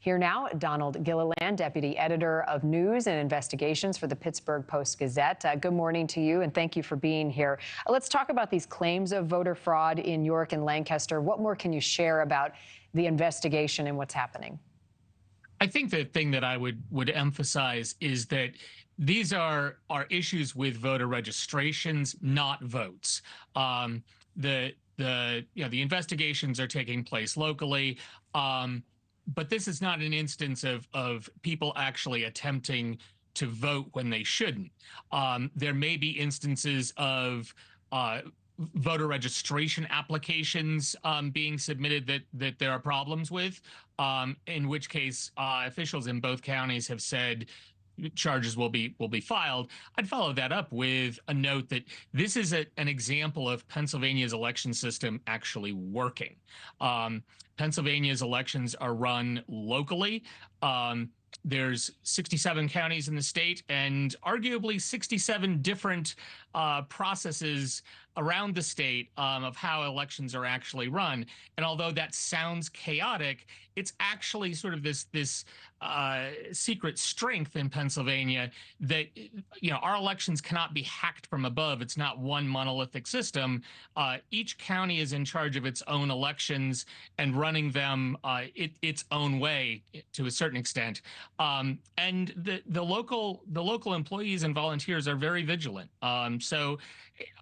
Here now, Donald Gilliland, deputy editor of news and investigations for the Pittsburgh Post-Gazette. Good morning to you, and thank you for being here. Let's talk about these claims of voter fraud in York and Lancaster. What more can you share about the investigation and what's happening? I think the thing that I would emphasize is that these are issues with voter registrations, not votes. The investigations are taking place locally, but this is not an instance of people actually attempting to vote when they shouldn't. There may be instances of voter registration applications being submitted that there are problems with, in which case officials in both counties have said charges will be filed. I'd follow that up with a note that this is an example of Pennsylvania's election system actually working. Pennsylvania's elections are run locally. There's 67 counties in the state and arguably 67 different processes around the state of how elections are actually run. And although that sounds chaotic, it's actually sort of this secret strength in Pennsylvania that, our elections cannot be hacked from above. It's not one monolithic system. Each county is in charge of its own elections and running them its own way to a certain extent. And the local employees and volunteers are very vigilant. So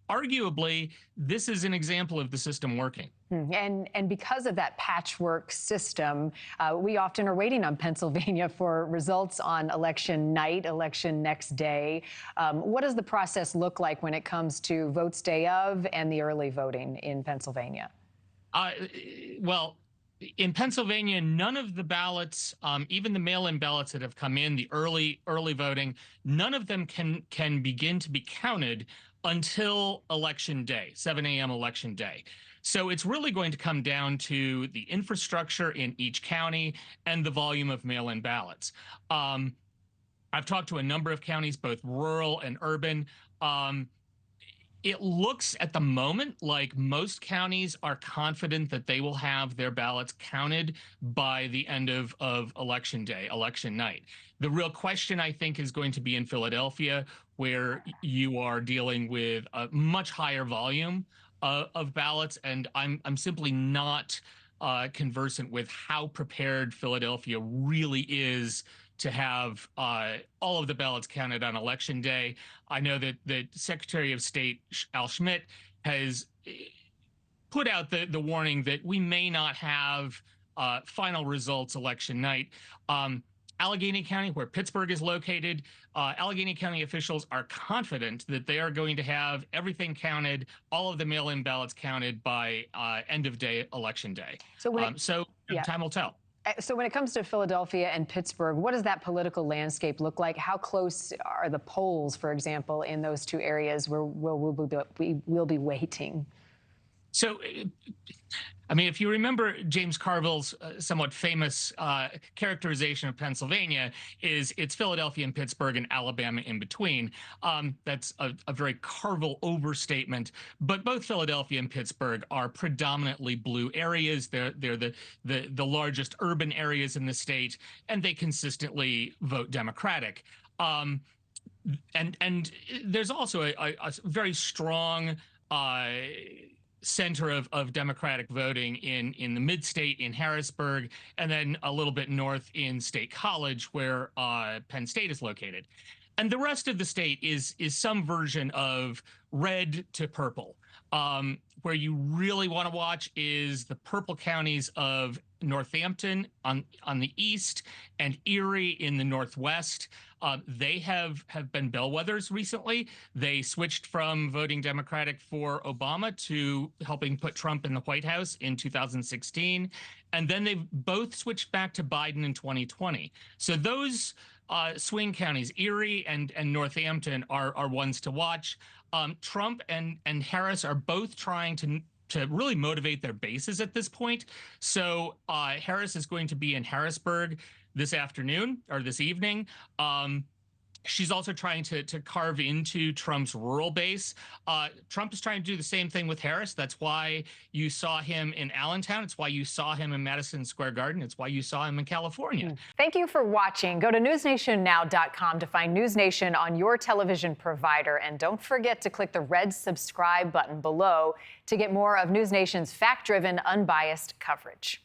arguably, this is an example of the system working. And because of that patchwork system, we often are waiting on Pennsylvania for results on election night, election next day. What does the process look like when it comes to votes day of and the early voting in Pennsylvania? Well, in Pennsylvania, none of the ballots, even the mail-in ballots that have come in, the early voting, none of them can begin to be counted until election day, 7 a.m. election day. So it's really going to come down to the infrastructure in each county and the volume of mail-in ballots. I've talked to a number of counties, both rural and urban. It looks at the moment like most counties are confident that they will have their ballots counted by the end of election day, election night. The real question, I think, is going to be in Philadelphia, where you are dealing with a much higher volume of ballots, and I'm simply not conversant with how prepared Philadelphia really is to have all of the ballots counted on election day. I know that the Secretary of State Al Schmidt has put out the warning that we may not have final results election night. Allegheny County, where Pittsburgh is located, Allegheny County officials are confident that they are going to have everything counted, all of the mail-in ballots counted by end of day election day. So time will tell. So when it comes to Philadelphia and Pittsburgh, what does that political landscape look like? How close are the polls, for example, in those two areas where we'll be waiting? So, I mean, if you remember James Carville's somewhat famous characterization of Pennsylvania, it's Philadelphia and Pittsburgh and Alabama in between. That's a very Carville overstatement. But both Philadelphia and Pittsburgh are predominantly blue areas. They're the largest urban areas in the state, and they consistently vote Democratic. And there's also a very strong center of Democratic voting in the mid-state in Harrisburg, and then a little bit north in State College, where Penn State is located. And the rest of the state is some version of red to purple. Where you really want to watch is the purple counties of Northampton on the east and Erie in the northwest. They have been bellwethers recently. They switched from voting Democratic for Obama to helping put Trump in the White House in 2016. And then they've both switched back to Biden in 2020. So those swing counties, Erie and Northampton, are ones to watch. Trump and Harris are both trying to really motivate their bases at this point. So Harris is going to be in Harrisburg this afternoon or this evening. She's also trying to carve into Trump's rural base. Trump is trying to do the same thing with Harris. That's why you saw him in Allentown. It's why you saw him in Madison Square Garden. It's why you saw him in California. Thank you for watching. Go to newsnationnow.com to find NewsNation on your television provider. And don't forget to click the red subscribe button below to get more of NewsNation's fact-driven, unbiased coverage.